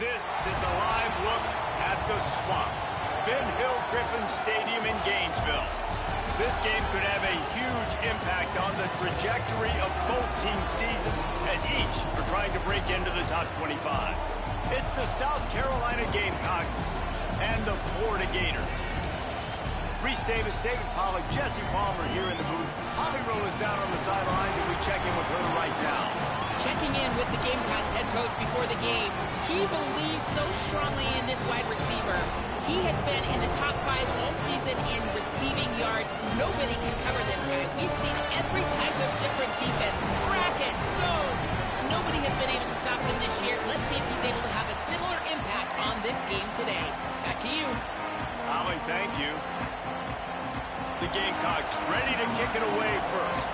This is a live look at the Swamp, Ben Hill Griffin Stadium in Gainesville. This game could have a huge impact on the trajectory of both teams' seasons as each are trying to break into the top 25. It's the South Carolina Gamecocks and the Florida Gators. Reese Davis, David Pollack, Jesse Palmer here in the booth. Holly Rowe is down on the sidelines, and we check in with her right now. Checking in with the Gamecocks head coach before the game. He believes so strongly in this wide receiver. He has been in the top 5 all season in receiving yards. Nobody can cover this guy. We've seen every type of different defense. Bracket, zone. Nobody has been able to stop him this year. Let's see if he's able to have a similar impact on this game today. Back to you. Holly, thank you. The Gamecocks ready to kick it away first.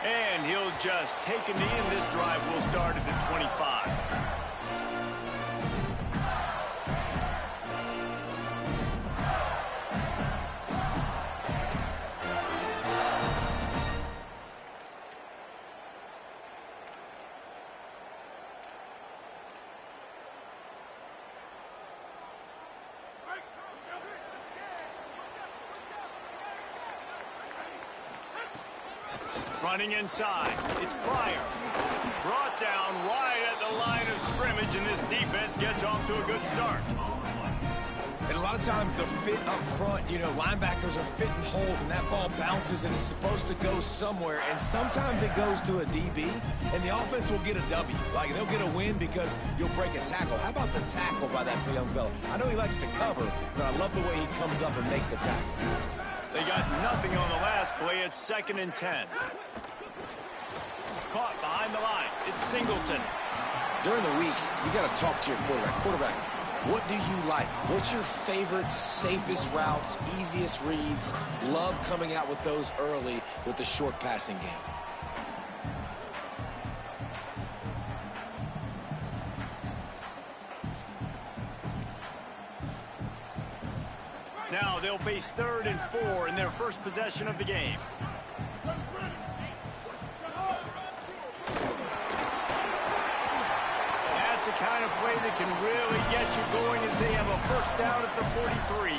And he'll just take a knee, and this drive will start at the 25. Running inside, it's Pryor. Brought down right at the line of scrimmage, and this defense gets off to a good start. And a lot of times the fit up front, you know, linebackers are fitting holes, and that ball bounces, and it's supposed to go somewhere, and sometimes it goes to a DB, and the offense will get a W. Like, they'll get a win because you'll break a tackle. How about the tackle by that young fella? I know he likes to cover, but I love the way he comes up and makes the tackle. They got nothing on the last play. It's 2nd and 10. Caught behind the line. It's Singleton. During the week, you got to talk to your quarterback. What do you like? What's your favorite, safest routes, easiest reads? Love coming out with those early with the short passing game. Now they'll face 3rd and 4 in their first possession of the game. That's the kind of play that can really get you going as they have a first down at the 43.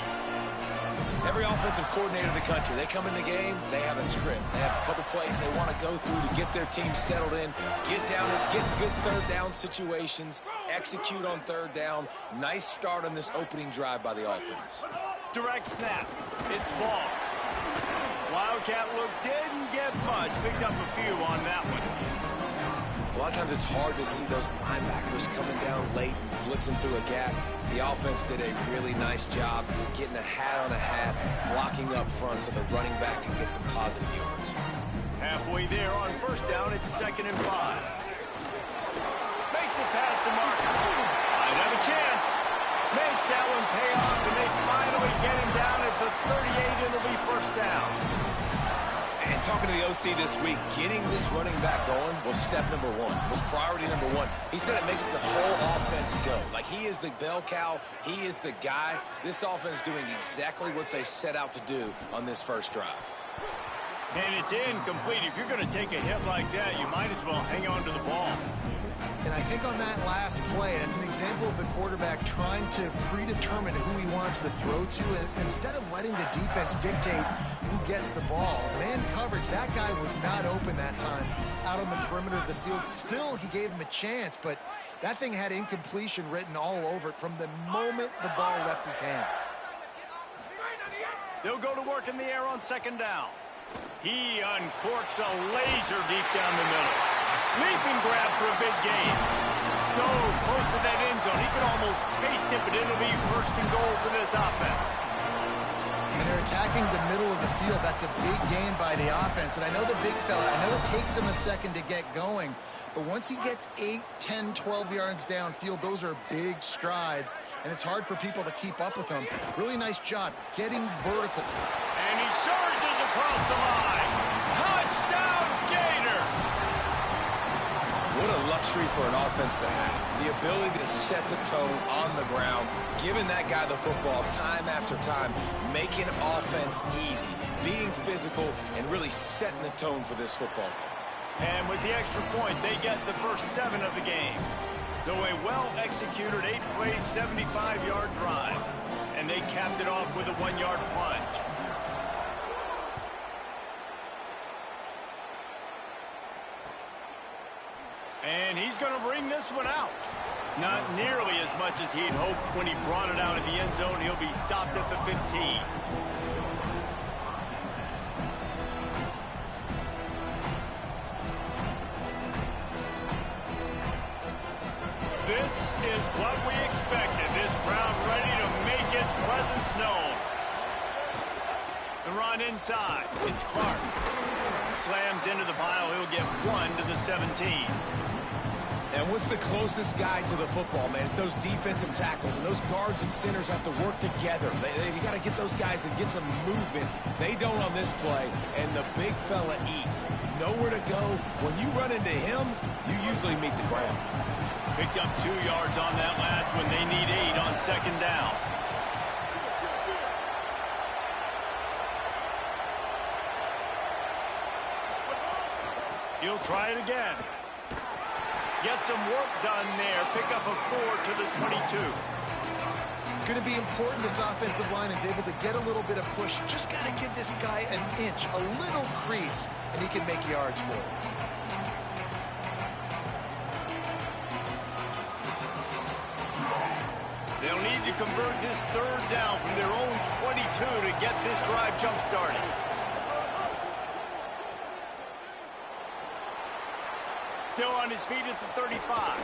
Every offensive coordinator in the country, they come in the game, they have a script. They have a couple plays they want to go through to get their team settled in, get down and get good 3rd down situations, execute on 3rd down. Nice start on this opening drive by the offense. Direct snap. It's ball. Wildcat look didn't get much. Picked up a few on that one. A lot of times it's hard to see those linebackers coming down late and blitzing through a gap. The offense did a really nice job getting a hat on a hat, blocking up front so the running back can get some positive yards. Halfway there on first down, it's 2nd and 5. Makes it past the mark. Might have a chance. Makes that one pay off, and they finally get him down at the 38. It'll be first down. And talking to the OC this week, getting this running back going was step number one, was priority number one. He said it makes the whole offense go. Like, he is the bell cow. He is the guy. This offense doing exactly what they set out to do on this first drive. And it's incomplete. If you're going to take a hit like that, you might as well hang on to the ball. And I think on that last play, it's an example of the quarterback trying to predetermine who he wants to throw to, and instead of letting the defense dictate who gets the ball. Man coverage, that guy was not open that time out on the perimeter of the field. Still, he gave him a chance, but that thing had incompletion written all over it from the moment the ball left his hand. They'll go to work in the air on second down. He uncorks a laser deep down the middle. Leaping grab for a big gain. So close to that end zone, he could almost taste it, but it'll be first and goal for this offense. And they're attacking the middle of the field. That's a big gain by the offense. And I know the big fella, I know it takes him a second to get going, but once he gets 8, 10, 12 yards downfield, those are big strides, and it's hard for people to keep up with him. Really nice job getting vertical. And he surges across the line. Touchdown, Gator! What a luxury for an offense to have. The ability to set the tone on the ground, giving that guy the football time after time, making offense easy, being physical, and really setting the tone for this football game. And with the extra point, they get the first 7 of the game. So a well-executed 8-play, 75-yard drive. And they capped it off with a 1-yard plunge. And he's going to bring this one out. Not nearly as much as he'd hoped when he brought it out of the end zone. He'll be stopped at the 15. This is what we expected. This crowd ready to make its presence known. The run inside. It's Clark. Slams into the pile. He'll get 1 to the 17. And what's the closest guy to the football, man? It's those defensive tackles, and those guards and centers have to work together. You got to get those guys and get some movement. They don't on this play, and the big fella eats. Nowhere to go. When you run into him, you usually meet the ground. Picked up 2 yards on that last one. They need 8 on second down. He'll try it again. Get some work done there. Pick up a 4 to the 22. It's going to be important this offensive line is able to get a little bit of push. Just got to give this guy an inch, a little crease, and he can make yards for it. They'll need to convert this third down from their own 22 to get this drive jump-started. Still on his feet at the 35.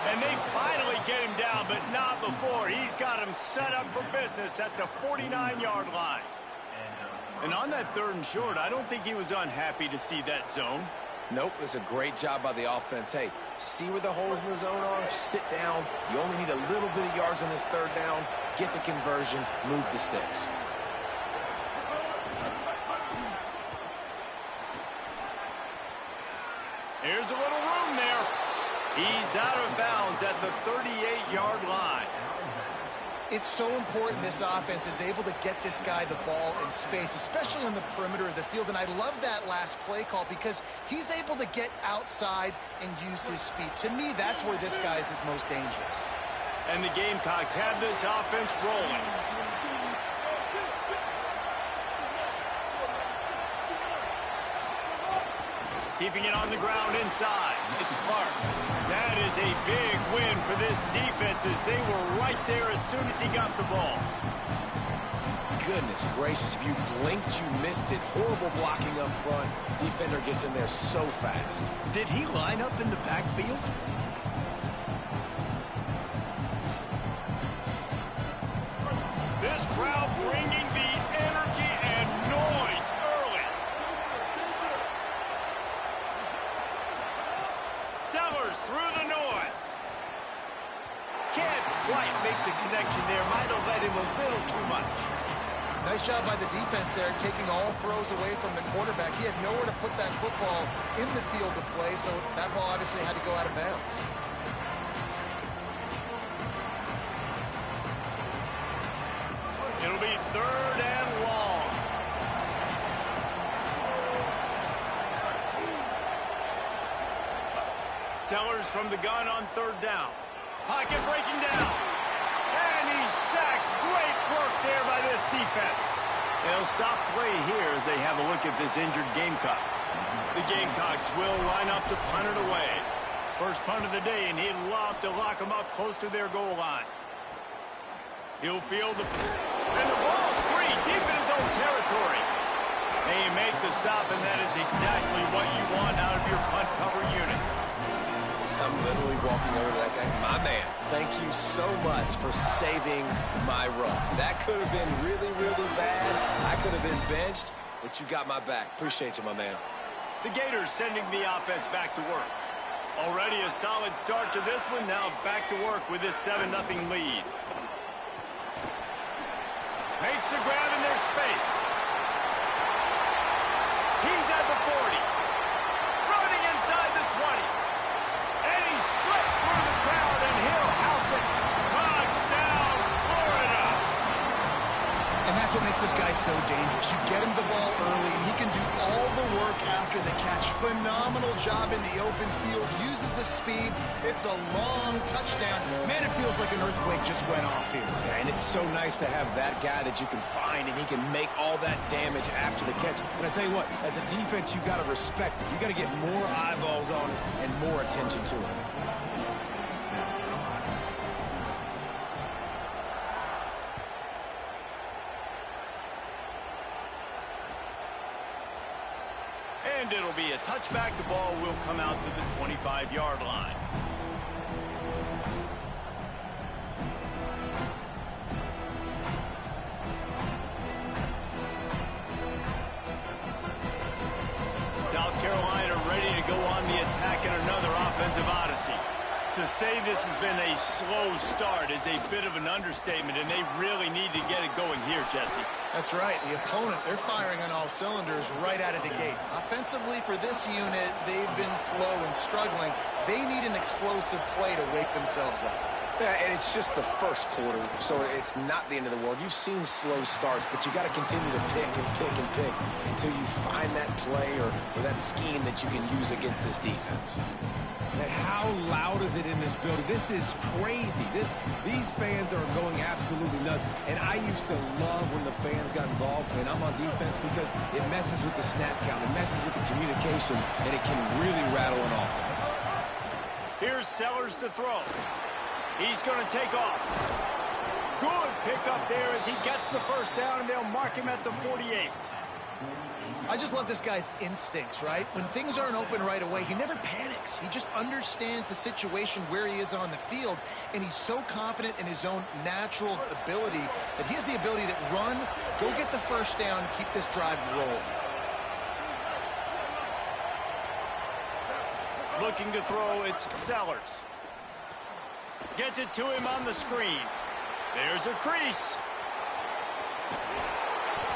And they finally get him down, but not before. He's got him set up for business at the 49-yard line. And on that 3rd and short, I don't think he was unhappy to see that zone. Nope, it's a great job by the offense. Hey, see where the holes in the zone are? Sit down. You only need a little bit of yards on this 3rd down. Get the conversion. Move the sticks. Here's a little room there. He's out of bounds at the 38-yard line. It's so important this offense is able to get this guy the ball in space, especially on the perimeter of the field. And I love that last play call because he's able to get outside and use his speed. To me, that's where this guy is his most dangerous. And the Gamecocks have this offense rolling. Keeping it on the ground inside. It's Clark. That is a big win for this defense as they were right there as soon as he got the ball. Goodness gracious, if you blinked, you missed it. Horrible blocking up front. Defender gets in there so fast. Did he line up in the backfield? This crowd bringing the energy and noise early. Sellers through the noise. Can't quite make the connection there. Might have led him a little too much. Nice job by the defense there, taking all throws away from the quarterback. He had nowhere to put that football in the field to play, so that ball obviously had to go out of bounds. It'll be 3rd and long. Sellers from the gun on 3rd down. Pocket breaking down. And he's sacked. Great work there by this defense. They'll stop play here as they have a look at this injured Gamecock. The Gamecocks will line up to punt it away. First punt of the day, and he'd love to lock them up close to their goal line. He'll field the... And the ball's free, deep in his own territory. They make the stop, and that is exactly what you want out of your punt cover unit. I'm literally walking over to that guy. My man, thank you so much for saving my run. That could have been really, really bad. I could have been benched, but you got my back. Appreciate you, my man. The Gators sending the offense back to work. Already a solid start to this one. Now back to work with this 7-0 lead. Makes the grab in their space. He's at the 40. Running inside the 20. And he slipped through the crowd, and he'll house it. Touchdown, Florida. And that's what makes this guy so dangerous. You get him the ball early, and he can do all the work after the catch. Phenomenal job in the open field. Uses the speed. It's a long touchdown. Man, it feels like an earthquake just went off here. Yeah, and it's so nice to have that guy that you can find, and he can make all that damage after the catch. And I tell you what, as a defense, you got to respect it. You got to get more eyeballs on it and more attention to it. And it'll be a touchback. The ball will come out to the 25-yard line. South Carolina ready to go on the attack in another offensive odyssey. To say this has been a slow start is a bit of an understatement, and they really need to get it going here, Jesse. That's right. The opponent, they're firing on all cylinders right out of the gate. Offensively, for this unit, they've been slow and struggling. They need an explosive play to wake themselves up. Yeah, and it's just the first quarter, so it's not the end of the world. You've seen slow starts, but you got to continue to pick and pick and pick until you find that play or that scheme that you can use against this defense. And how loud is it in this building? This is crazy. These fans are going absolutely nuts. And I used to love when the fans got involved, and I'm on defense, because it messes with the snap count, it messes with the communication, and it can really rattle an offense. Here's Sellers to throw. He's going to take off. Good pickup there as he gets the first down, and they'll mark him at the 48. I just love this guy's instincts, right? When things aren't open right away, he never panics. He just understands the situation where he is on the field, and he's so confident in his own natural ability that he has the ability to run, go get the first down, keep this drive rolling. Looking to throw, it's Sellers. Gets it to him on the screen. There's a crease.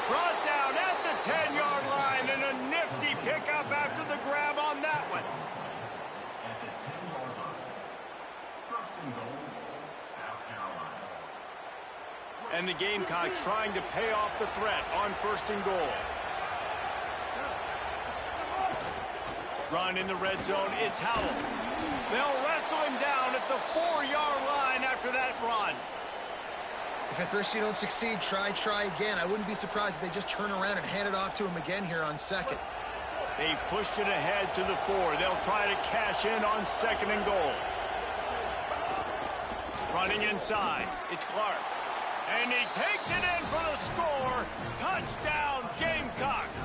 Brought down at the 10-yard line, and a nifty pickup after the grab on that one. And the Gamecocks trying to pay off the threat on 1st and goal. Run in the red zone, it's Howell. They'll wrestle him down at the 4-yard line after that run. If at first you don't succeed, try again. I wouldn't be surprised if they just turn around and hand it off to him again here on 2nd. They've pushed it ahead to the 4. They'll try to cash in on 2nd and goal. Running inside, it's Clark. And he takes it in for the score. Touchdown, Gamecocks.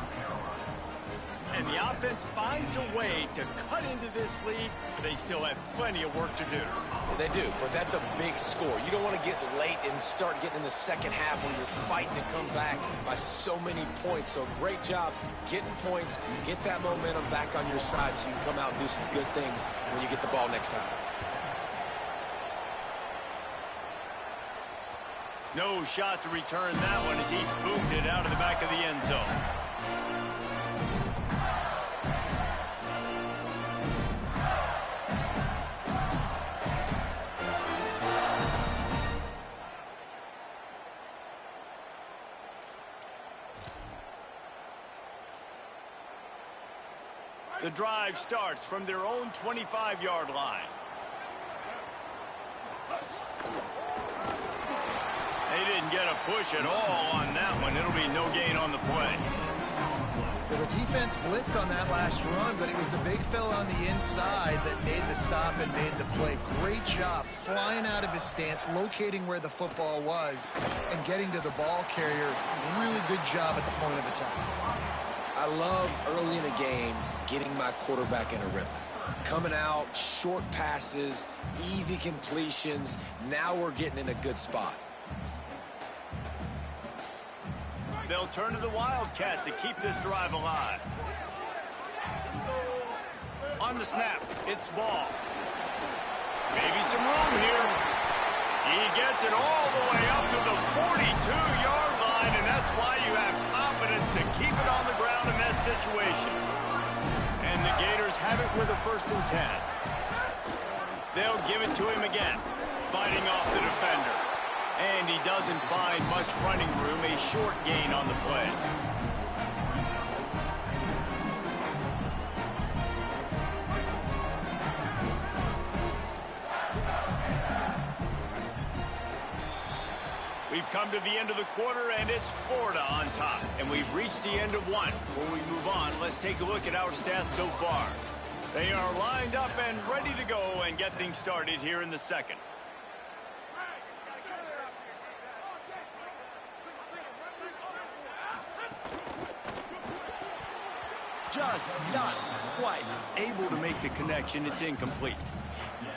And the offense finds a way to cut into this lead, but they still have plenty of work to do. Yeah, they do, but that's a big score. You don't want to get late and start getting in the second half when you're fighting to come back by so many points. So great job getting points, get that momentum back on your side so you can come out and do some good things when you get the ball next time. No shot to return that one as he boomed it out of the back of the end zone. The drive starts from their own 25-yard line. They didn't get a push at all on that one. It'll be no gain on the play. Well, the defense blitzed on that last run, but it was the big fella on the inside that made the stop and made the play. Great job flying out of his stance, locating where the football was, and getting to the ball carrier. Really good job at the point of attack. I love early in the game getting my quarterback in a rhythm. Coming out, short passes, easy completions. Now we're getting in a good spot. They'll turn to the Wildcats to keep this drive alive. On the snap, it's ball. Maybe some room here. He gets it all the way up to the 42-yard line, and that's why you have confidence to keep it on the ground in that situation. And the Gators have it with a 1st and 10. They'll give it to him again, fighting off the defender. And he doesn't find much running room, a short gain on the play. We've come to the end of the quarter, and it's Florida on top. And we've reached the end of one. Before we move on, let's take a look at our stats so far. They are lined up and ready to go and get things started here in the second. Just not quite able to make the connection. It's incomplete.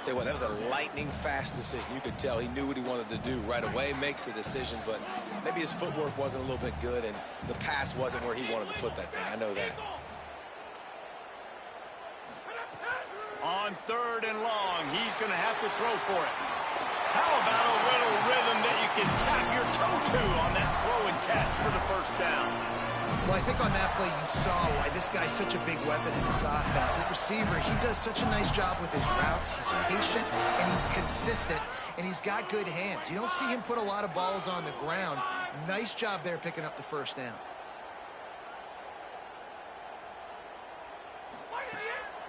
Tell you what, that was a lightning-fast decision. You could tell he knew what he wanted to do right away, makes the decision, but maybe his footwork wasn't a little bit good, and the pass wasn't where he wanted to put that thing. I know that. On 3rd and long, he's going to have to throw for it. How about a little rhythm that you can tap your toe to on that throw and catch for the 1st down? Well, I think on that play you saw why this guy's such a big weapon in this offense. At receiver, he does such a nice job with his routes. He's patient, and he's consistent, and he's got good hands. You don't see him put a lot of balls on the ground. Nice job there picking up the 1st down.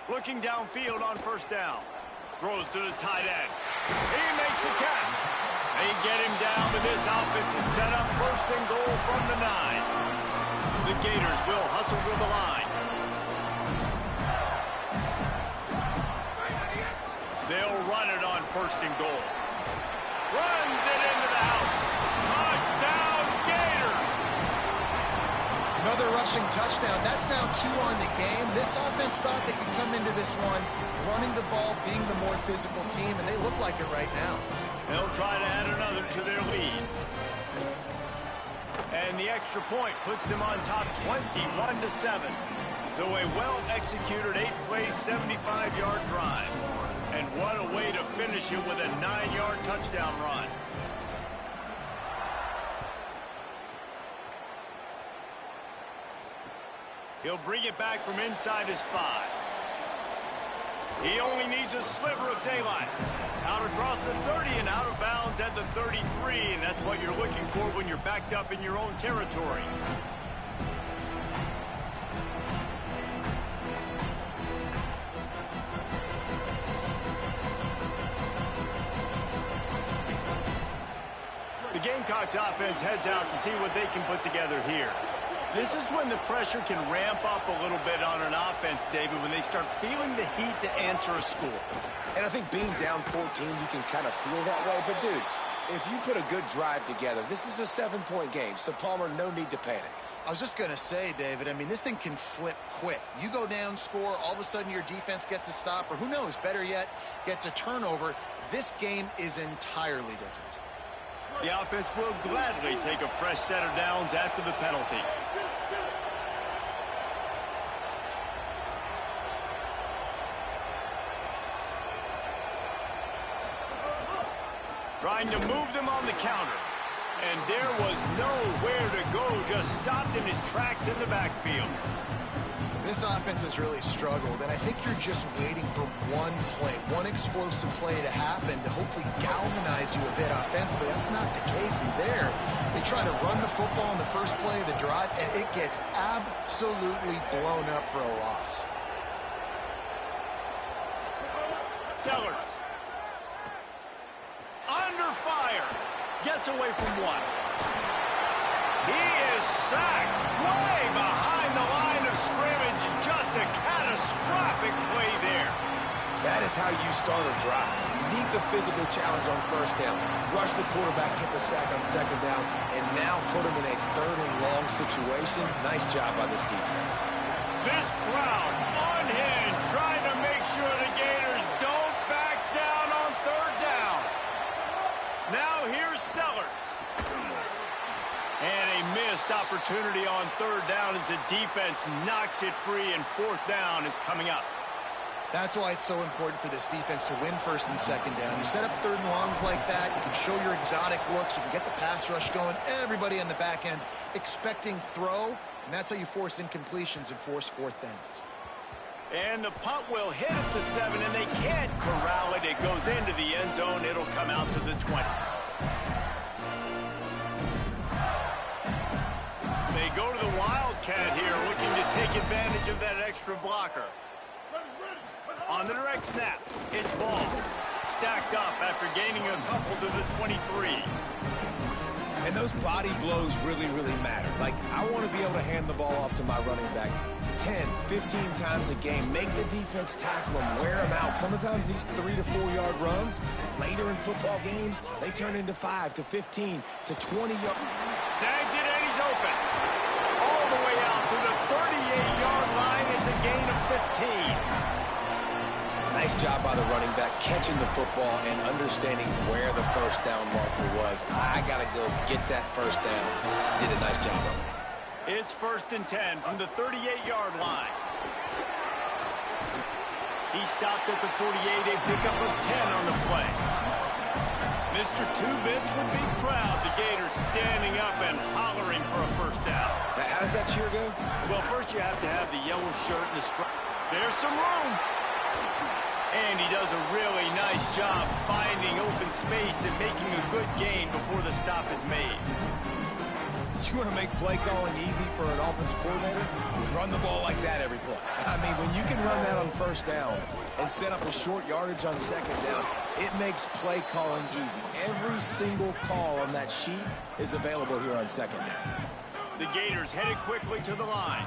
Looking downfield on 1st down. Throws to the tight end. He makes the catch. They get him down, but this offense is set up 1st and goal from the 9. The Gators will hustle to the line. They'll run it on 1st and goal. Runs it into the house. Touchdown, Gators! Another rushing touchdown. That's now 2 on the game. This offense thought they could come into this one running the ball, being the more physical team, and they look like it right now. They'll try to add another to their lead. And the extra point puts them on top 21-7. So a well-executed 8-play, 75-yard drive. And what a way to finish it with a 9-yard touchdown run. He'll bring it back from inside his 5. He only needs a sliver of daylight. Out across the 30 and out of bounds at the 33, and that's what you're looking for when you're backed up in your own territory. The Gamecocks offense heads out to see what they can put together here. This is when the pressure can ramp up a little bit on an offense, David, when they start feeling the heat to answer a score. And I think being down 14, you can kind of feel that way. But, dude, if you put a good drive together, this is a 7-point game. So, Palmer, no need to panic. I was just going to say, David, I mean, this thing can flip quick. You go down, score, all of a sudden your defense gets a stop, or who knows, better yet, gets a turnover. This game is entirely different. The offense will gladly take a fresh set of downs after the penalty. Trying to move them on the counter. And there was nowhere to go, just stopped in his tracks in the backfield. This offense has really struggled, and I think you're just waiting for one play, one explosive play to happen to hopefully galvanize you a bit offensively. That's not the case in there. They try to run the football in the first play of the drive, and it gets absolutely blown up for a loss. Sellers. Under fire. Gets away from one. He is sacked way behind the line of scrimmage. Just a catastrophic play there. That is how you start a drive. You need the physical challenge on first down. Rush the quarterback, get the sack on second down, and now put him in a third and long situation. Nice job by this defense. This crowd unhinged, trying to make sure the Gators don't back down on third down. Now here's Sellers. And a missed opportunity on third down as the defense knocks it free, and fourth down is coming up. That's why it's so important for this defense to win first and second down. You set up third and longs like that, you can show your exotic looks, you can get the pass rush going, everybody on the back end expecting throw, and that's how you force incompletions and force fourth downs. And the punt will hit at the 7, and they can't corral it. It goes into the end zone. It'll come out to the 20. They go to the Wildcat here, looking to take advantage of that extra blocker. On the direct snap, it's ball. Stacked up after gaining a couple to the 23. And those body blows really, really matter. Like, I want to be able to hand the ball off to my running back 10, 15 times a game. Make the defense tackle him, wear him out. Sometimes these 3 to 4 yard runs, later in football games, they turn into 5 to 15 to 20 yards. Snags it and he's open. All the way out to the 38-yard line. It's a gain of 15. Nice job by the running back, catching the football and understanding where the first down marker was. I got to go get that first down. Did a nice job of it. It's 1st and 10 from the 38-yard line. He stopped at the 48, a pickup of 10 on the play. Mr. Two-Bits would be proud. The Gators standing up and hollering for a first down. Now, how does that cheer go? Well, first you have to have the yellow shirt and the stripe. There's some room. And he does a really nice job finding open space and making a good gain before the stop is made. You want to make play calling easy for an offensive coordinator? Run the ball like that every play. I mean, when you can run that on first down and set up a short yardage on second down, it makes play calling easy. Every single call on that sheet is available here on second down. The Gators headed quickly to the line.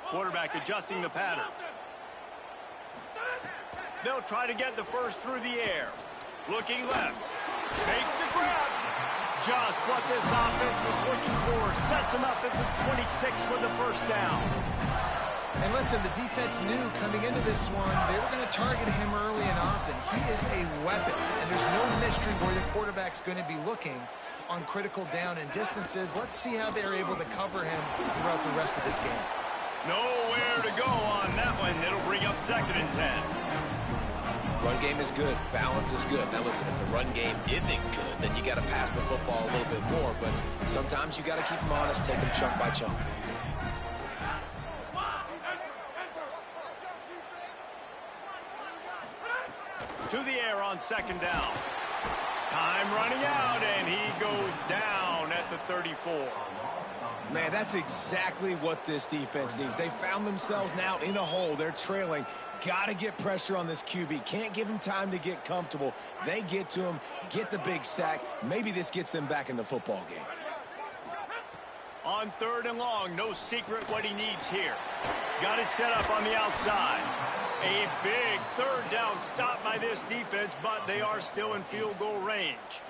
Quarterback adjusting the pattern. They'll try to get the first through the air. Looking left. Makes the grab. Just what this offense was looking for. Sets him up at the 26 for the first down. And listen, the defense knew coming into this one, they were going to target him early and often. He is a weapon, and there's no mystery where the quarterback's going to be looking on critical down and distances. Let's see how they're able to cover him throughout the rest of this game. Nowhere to go on that one. It'll bring up 2nd and 10. Run game is good. Balance is good. Now listen, if the run game isn't good, then you got to pass the football a little bit more. But sometimes you got to keep them honest, take them chunk by chunk. To the air on 2nd down. Time running out, and he goes down at the 34. Man, that's exactly what this defense needs. They found themselves now in a hole. They're trailing. Got to get pressure on this QB. Can't give him time to get comfortable. They get to him, get the big sack. Maybe this gets them back in the football game. On 3rd and long, no secret what he needs here. Got it set up on the outside. A big 3rd down stop by this defense, but they are still in field goal range.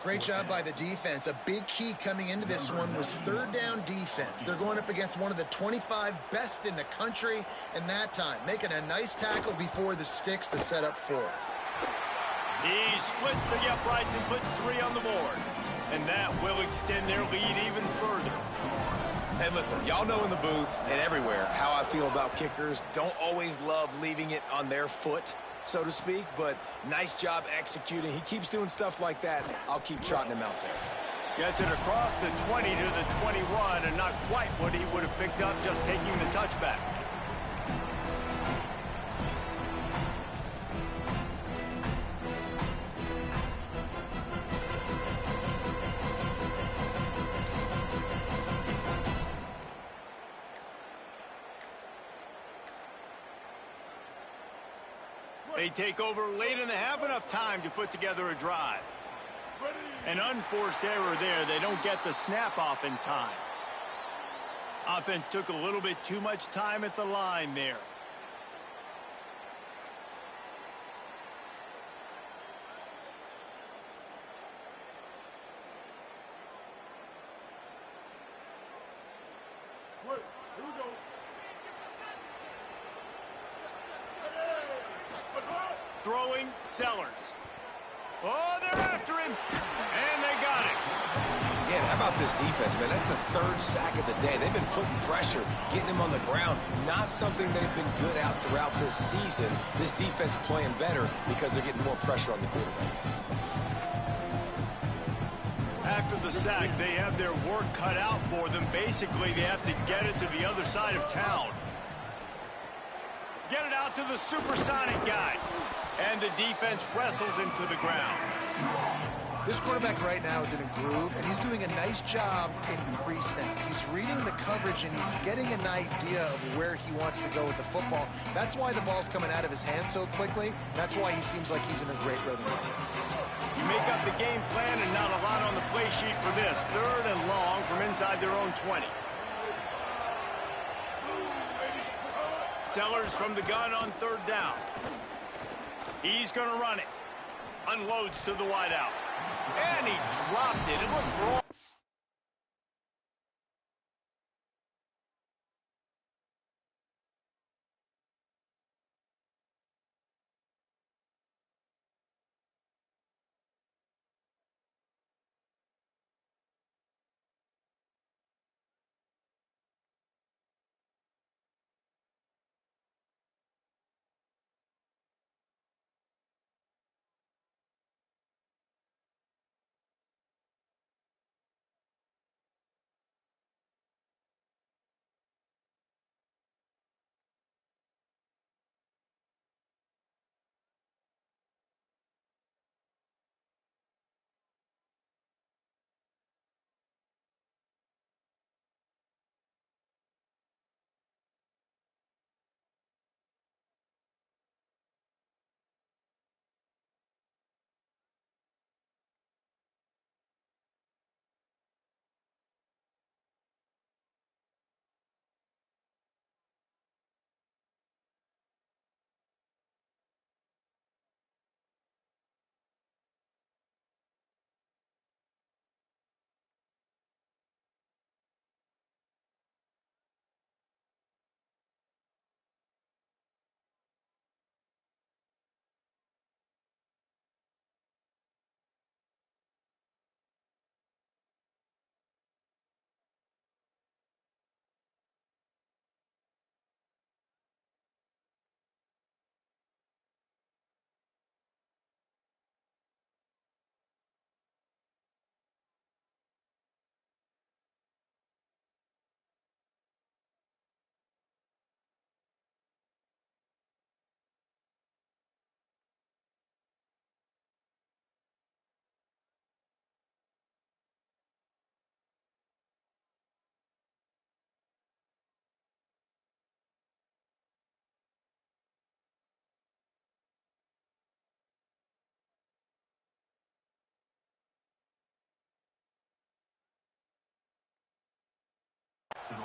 Great job by the defense. A big key coming into this one was 3rd down defense. They're going up against one of the 25 best in the country in that time, making a nice tackle before the sticks to set up 4th. He splits the uprights and puts 3 on the board. And that will extend their lead even further. And And listen, y'all know in the booth and everywhere how I feel about kickers. Don't always love leaving it on their foot, so to speak, but nice job executing. He keeps doing stuff like that. I'll keep trotting him out there. Gets it across the 20 to the 21, and not quite what he would have picked up just taking the touchback. They take over late in the half, enough time to put together a drive. An unforced error there. They don't get the snap off in time. Offense took a little bit too much time at the line there. Here we go. Throwing, Sellers. Oh, they're after him, and they got him. Again, how about this defense, man? That's the third sack of the day. They've been putting pressure, getting him on the ground. Not something they've been good at throughout this season. This defense playing better because they're getting more pressure on the quarterback. After the sack, they have their work cut out for them. Basically, they have to get it to the other side of town. Get it out to the supersonic guy. And the defense wrestles him to the ground. This quarterback right now is in a groove, and he's doing a nice job in pre-snap. He's reading the coverage, and he's getting an idea of where he wants to go with the football. That's why the ball's coming out of his hands so quickly. That's why he seems like he's in a great rhythm. You make up the game plan, and not a lot on the play sheet for this. 3rd and long from inside their own 20. Sellers from the gun on 3rd down. He's going to run it. Unloads to the wideout. And he dropped it. It looked for all.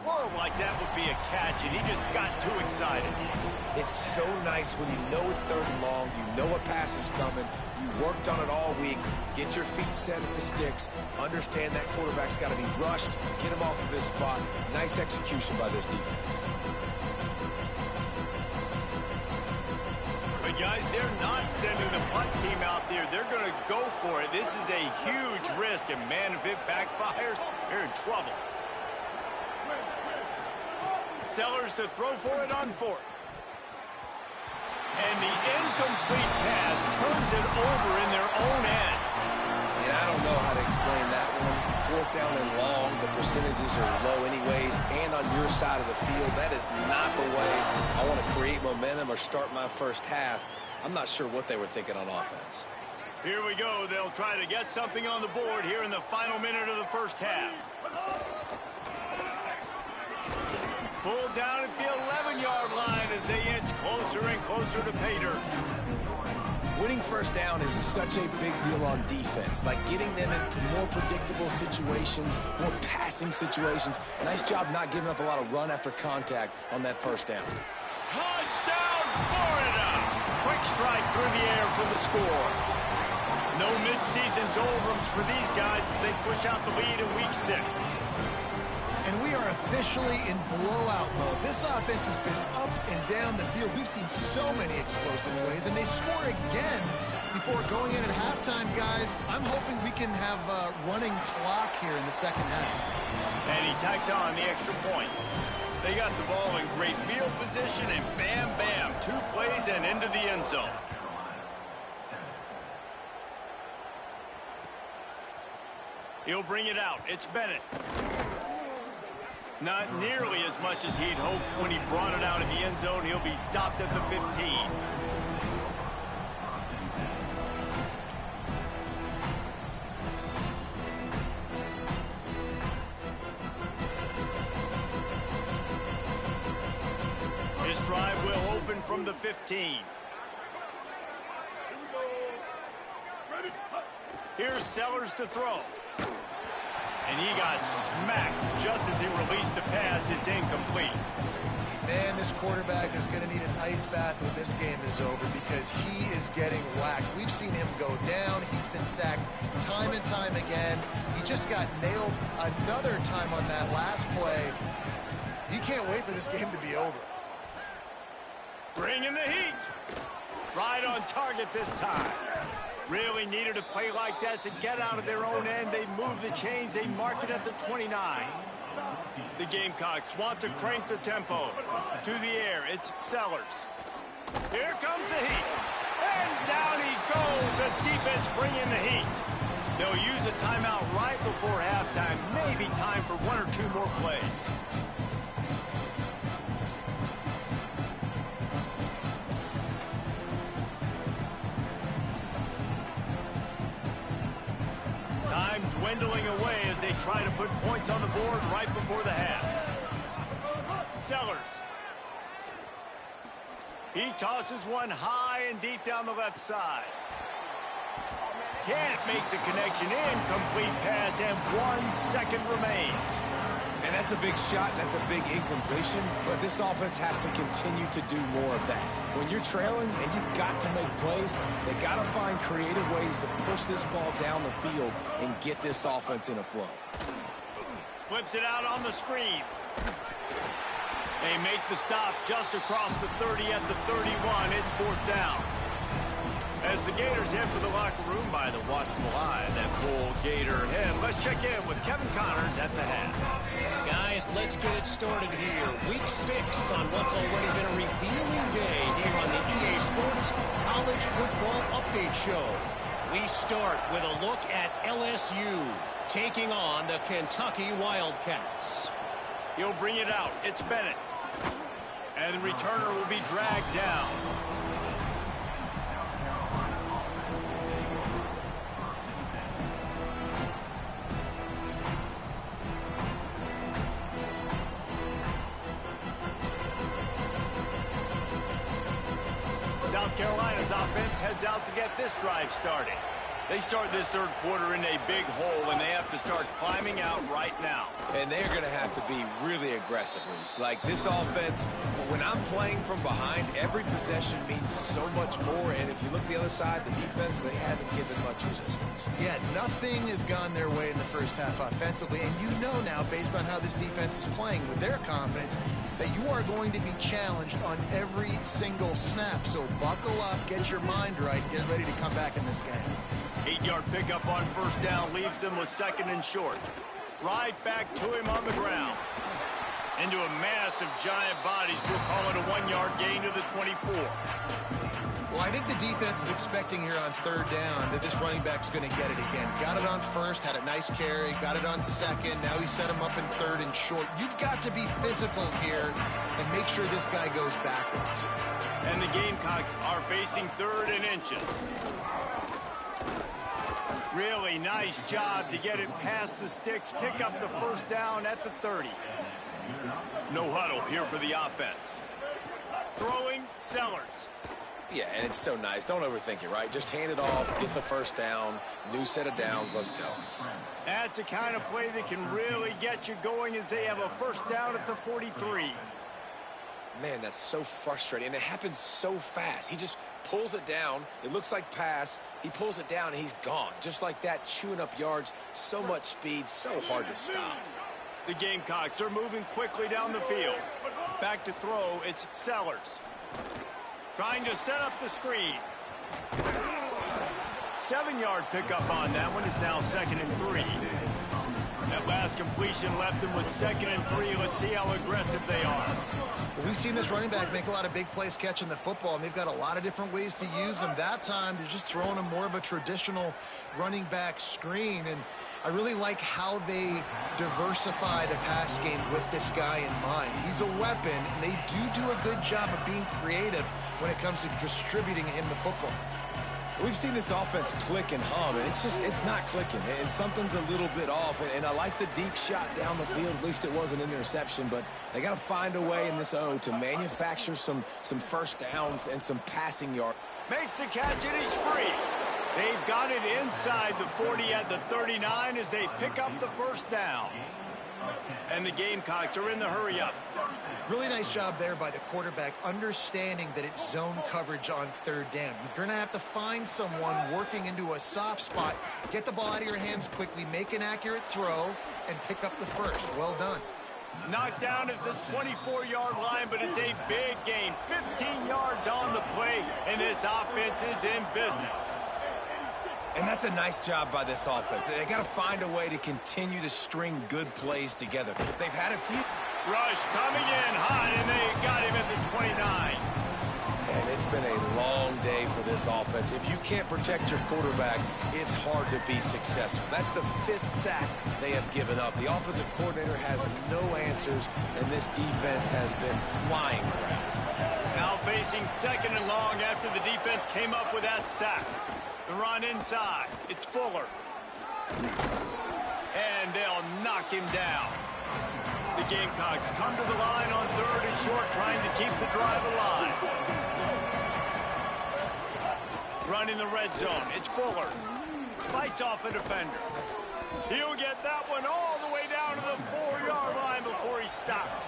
More like that would be a catch, and he just got too excited. It's so nice when you know it's 3rd and long, you know a pass is coming, you worked on it all week, get your feet set at the sticks, understand that quarterback's got to be rushed, get him off of his spot. Nice execution by this defense. But guys, they're not sending the punt team out there. They're going to go for it. This is a huge risk, and man, if it backfires, they're in trouble. Sellers to throw for it on fourth. And the incomplete pass turns it over in their own end. And I don't know how to explain that one. Fourth down and long, the percentages are low anyways, and on your side of the field, that is not the way I want to create momentum or start my first half. I'm not sure what they were thinking on offense. Here we go. They'll try to get something on the board here in the final minute of the first half. Pulled down at the 11-yard line as they inch closer and closer to pay dirt. Winning first down is such a big deal on defense, like getting them in more predictable situations, more passing situations. Nice job not giving up a lot of run after contact on that first down. Touchdown, Florida! Quick strike through the air for the score. No midseason doldrums for these guys as they push out the lead in Week 6. And we are officially in blowout mode. This offense has been up and down the field. We've seen so many explosive plays, and they score again before going in at halftime, guys. I'm hoping we can have a running clock here in the second half. And he tacks on the extra point. They got the ball in great field position, and bam, bam, 2 plays and into the end zone. He'll bring it out. It's Bennett. Not nearly as much as he'd hoped when he brought it out of the end zone. He'll be stopped at the 15. His drive will open from the 15. Here's Sellers to throw. And he got smacked just as he released the pass. It's incomplete. Man, this quarterback is going to need an ice bath when this game is over because he is getting whacked. We've seen him go down. He's been sacked time and time again. He just got nailed another time on that last play. He can't wait for this game to be over. Bringing the heat. Right on target this time. Really needed a play like that to get out of their own end. They move the chains. They mark it at the 29. The Gamecocks want to crank the tempo. To the air, it's Sellers. Here comes the heat. And down he goes. The defense bringing the heat. They'll use a timeout right before halftime. Maybe time for 1 or 2 more plays. Time dwindling away as they try to put points on the board right before the half. Sellers. He tosses one high and deep down the left side. Can't make the connection. Incomplete pass, and 1 second remains. And that's a big shot, and that's a big incompletion, but this offense has to continue to do more of that. When you're trailing and you've got to make plays, they got to find creative ways to push this ball down the field and get this offense in a flow. Flips it out on the screen. They make the stop just across the 30 at the 31. It's 4th down. As the Gators head for the locker room by the watchful eye, that bull Gator head. Let's check in with Kevin Connors at the half. Guys, let's get it started here. Week 6 on what's already been a revealing day here on the EA Sports College Football Update Show. We start with a look at LSU taking on the Kentucky Wildcats. He'll bring it out. It's Bennett. And the returner will be dragged down. South Carolina's offense heads out to get this drive started. They start this third quarter in a big hole, and they have to start climbing out right now. And they're going to have to be really aggressive, Reese. Like this offense, when I'm playing from behind, every possession means so much more. And if you look the other side, the defense, they haven't given much resistance. Yeah, nothing has gone their way in the first half offensively. And you know now, based on how this defense is playing with their confidence, that you are going to be challenged on every single snap. So buckle up, get your mind right, and get ready to come back in this game. 8-yard pickup on first down leaves him with 2nd and short. Right back to him on the ground. into a mass of giant bodies. We'll call it a 1-yard gain to the 24. Well, I think the defense is expecting here on third down that this running back's going to get it again. Got it on first, had a nice carry, got it on second. Now he set him up in third and short. You've got to be physical here and make sure this guy goes backwards. And the Gamecocks are facing third and inches. Really nice job to get it past the sticks, pick up the first down at the 30. No huddle here for the offense. Throwing, Sellers. Yeah, and it's so nice. Don't overthink it, right? Just hand it off, get the first down, new set of downs, let's go. That's the kind of play that can really get you going as they have a first down at the 43. Man, that's so frustrating, and it happens so fast. He just pulls it down. It looks like pass. He pulls it down, and he's gone. Just like that, chewing up yards. So much speed, so hard to stop. The Gamecocks are moving quickly down the field. Back to throw, it's Sellers. Trying to set up the screen. 7-yard pickup on that one is now 2nd and 3. That last completion left them with 2nd and 3. Let's see how aggressive they are. Well, we've seen this running back make a lot of big plays catching the football, and they've got a lot of different ways to use them. That time, they're just throwing him more of a traditional running back screen, and I really like how they diversify the pass game with this guy in mind. He's a weapon, and they do a good job of being creative when it comes to distributing him the football. We've seen this offense click and hum, and it's not clicking, and something's a little bit off. And I like the deep shot down the field. At least it was an interception, but they got to find a way in this O to manufacture some first downs and some passing yards. Makes the catch, and he's free. They've got it inside the 40 at the 39 as they pick up the first down. And the Gamecocks are in the hurry-up. Really nice job there by the quarterback, understanding that it's zone coverage on third down. You're going to have to find someone working into a soft spot, get the ball out of your hands quickly, make an accurate throw, and pick up the first. Well done. Knocked down at the 24-yard line, but it's a big gain. 15 yards on the play, and this offense is in business. And that's a nice job by this offense. They got to find a way to continue to string good plays together. They've had a few. Rush coming in high, and they got him at the 29. And it's been a long day for this offense. If you can't protect your quarterback, it's hard to be successful. That's the 5th sack they have given up. The offensive coordinator has no answers, and this defense has been flying around. Now facing 2nd and long after the defense came up with that sack. The run inside. It's Fuller. And they'll knock him down. The Gamecocks come to the line on 3rd and short, trying to keep the drive alive. Run in the red zone. It's Fuller. Fights off a defender. He'll get that one all the way down to the 4-yard line before he stopped.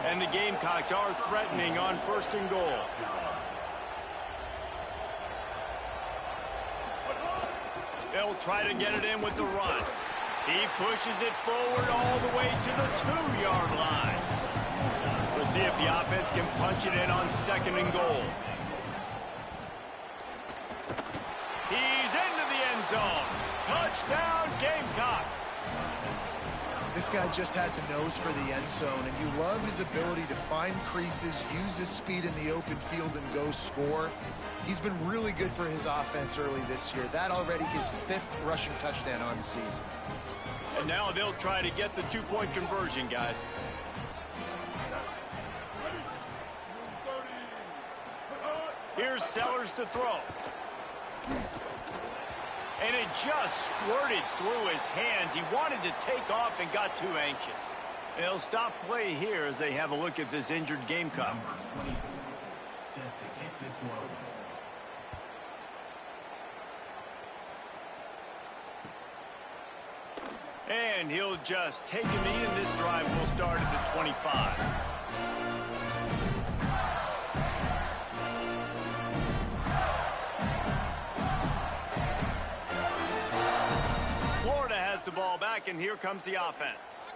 And the Gamecocks are threatening on 1st and goal. They'll try to get it in with the run. He pushes it forward all the way to the 2-yard line. We'll see if the offense can punch it in on 2nd and goal. He's into the end zone. Touchdown, Gamecocks. This guy just has a nose for the end zone, and you love his ability to find creases, use his speed in the open field, and go score. He's been really good for his offense early this year. That already his 5th rushing touchdown on the season. And now they'll try to get the 2-point conversion, guys. Here's Sellers to throw. And it just squirted through his hands. He wanted to take off and got too anxious. They'll stop play here as they have a look at this injured Gamecock. And he'll just take a knee, and this drive will start at the 25. Florida has the ball back, and here comes the offense.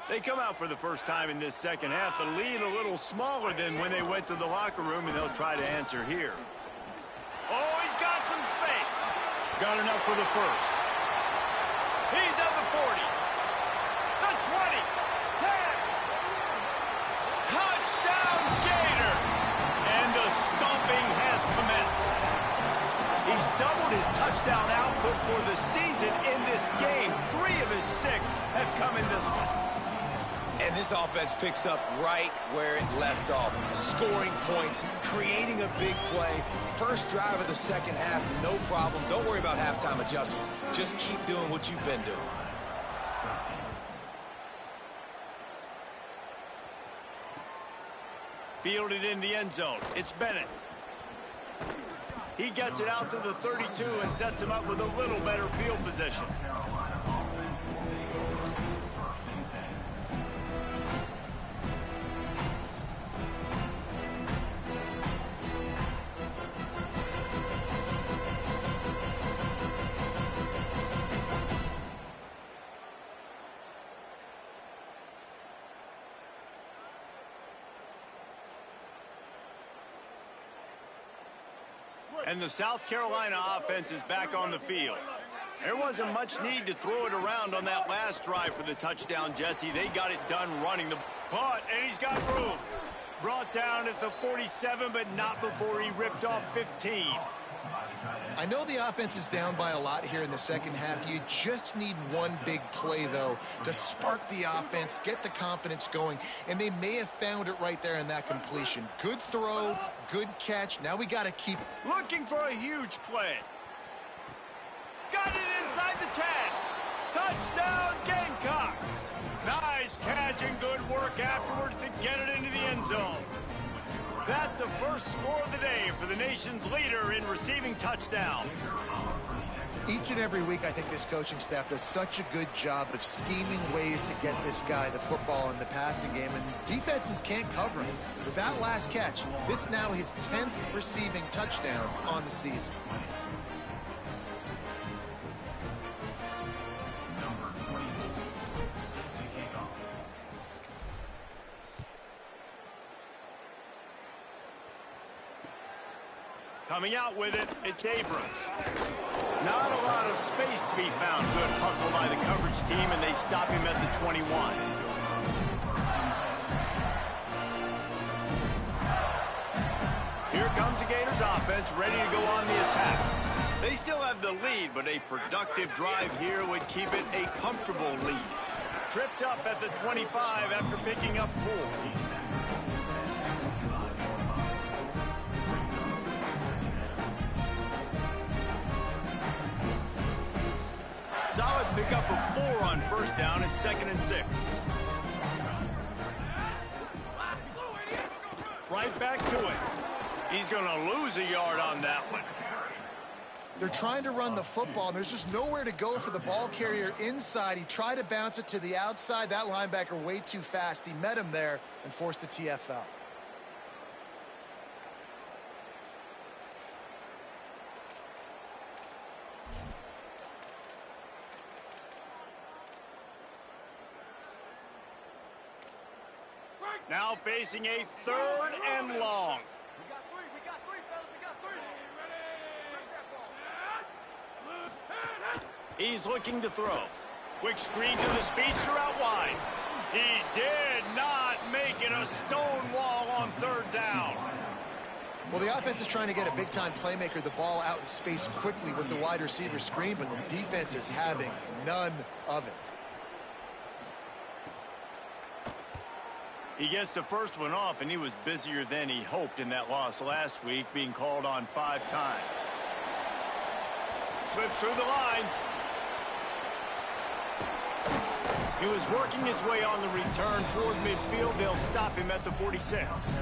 They come out for the first time in this second half. The lead a little smaller than when they went to the locker room, and they'll try to answer here. Oh, he's got some space. Got enough for the first. He's at the 40, the 20, 10. touchdown output for the season in this game. 3 of his 6 have come in this one. And this offense picks up right where it left off. Scoring points, creating a big play. First drive of the second half, no problem. Don't worry about halftime adjustments. Just keep doing what you've been doing. Fielded in the end zone. It's Bennett. He gets it out to the 32 and sets him up with a little better field position. And the South Carolina offense is back on the field. There wasn't much need to throw it around on that last drive for the touchdown, Jesse. They got it done running the punt, and he's got room. Brought down at the 47, but not before he ripped off 15. I know the offense is down by a lot here in the second half. You just need one big play, though, to spark the offense, get the confidence going, and they may have found it right there in that completion. Good throw, good catch. Now we got to keep looking for a huge play. Got it inside the 10. Touchdown, Gamecocks. Nice catch and good work afterwards to get it into the end zone. That's the first score of the day for the nation's leader in receiving touchdowns. Each and every week, I think this coaching staff does such a good job of scheming ways to get this guy the football in the passing game, and defenses can't cover him. With that last catch, this is now his 10th receiving touchdown on the season. Coming out with it, it's Abrams. Not a lot of space to be found. Good hustle by the coverage team, and they stop him at the 21. Here comes the Gators offense, ready to go on the attack. They still have the lead, but a productive drive here would keep it a comfortable lead. Tripped up at the 25 after picking up 4. Solid pickup of 4 on first down at 2nd and 6. Right back to it. He's going to lose a yard on that one. They're trying to run the football, and there's just nowhere to go for the ball carrier inside. He tried to bounce it to the outside. That linebacker way too fast. He met him there and forced the TFL. Now facing a 3rd and long. We got three, fellas. We got 3. He's looking to throw. Quick screen to the speedster out wide. He did not make it a stone wall on 3rd down. Well, the offense is trying to get a big-time playmaker the ball out in space quickly with the wide receiver screen, but the defense is having none of it. He gets the first one off, and he was busier than he hoped in that loss last week, being called on 5 times. Slips through the line. He was working his way on the return toward midfield. They'll stop him at the 46.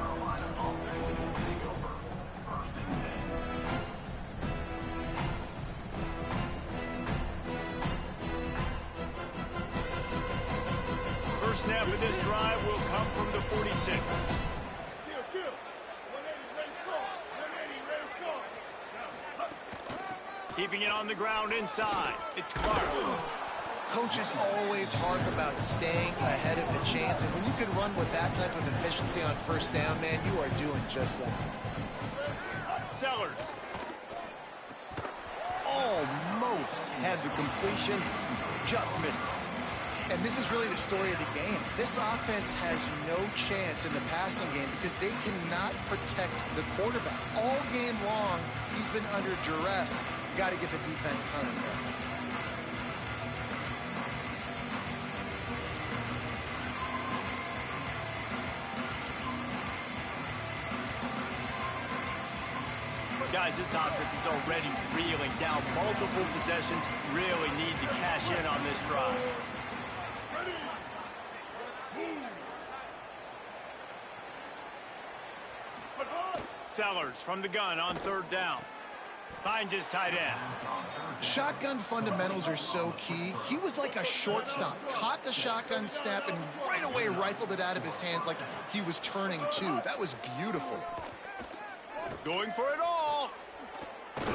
First snap of this drive will come from the 46. Keeping it on the ground inside. It's Clark. Coaches always harp about staying ahead of the chains, and when you can run with that type of efficiency on first down, man, you are doing just that. Sellers. Almost had the completion, just missed it. And this is really the story of the game. This offense has no chance in the passing game because they cannot protect the quarterback. All game long, he's been under duress. You got to give the defense time of credit. Guys, this offense is already reeling down multiple possessions. Really need to cash in on this drive. Sellers from the gun on third down. Finds his tight end. Shotgun fundamentals are so key. He was like a shortstop. Caught the shotgun snap and right away rifled it out of his hands like he was turning two. That was beautiful. Going for it all.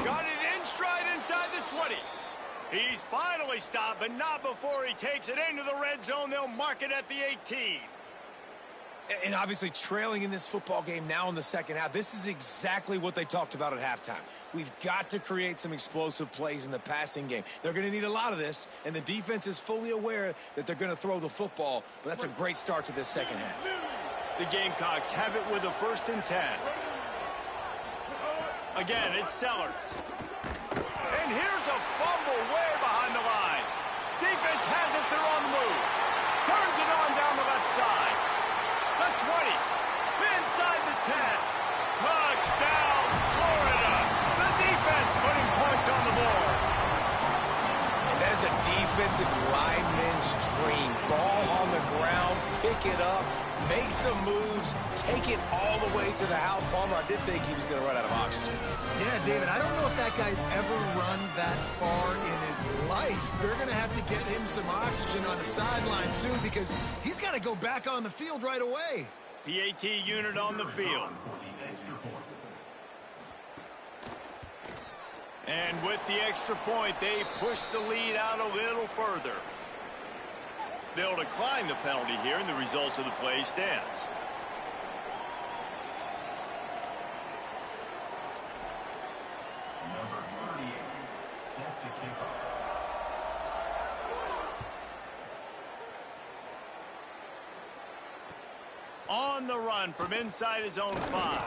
Got it in stride inside the 20. He's finally stopped, but not before he takes it into the red zone. They'll mark it at the 18. And obviously trailing in this football game now in the second half, this is exactly what they talked about at halftime. We've got to create some explosive plays in the passing game. They're going to need a lot of this, and the defense is fully aware that they're going to throw the football, but that's a great start to this second half. The Gamecocks have it with a 1st and 10. Again, it's Sellers. And here's a fumble way behind the line. Defense has it, they're on the move. Turns it on down the left side. The 20, inside the 10. Touchdown, Florida. The defense putting points on the board. And that is a defensive lineman's dream. Ball on the ground, pick it up, make some moves, take it all the way to the house. Palmer, I did think he was going to run out of oxygen. Yeah, David, I don't know if that guy's ever run that far in his life. They're going to have to get him some oxygen on the sideline soon because he's got to go back on the field right away. PAT unit on the field. And with the extra point, they push the lead out a little further. They'll decline the penalty here, and the result of the play stands. Number 38 sets a kickoff. On the run from inside his own 5.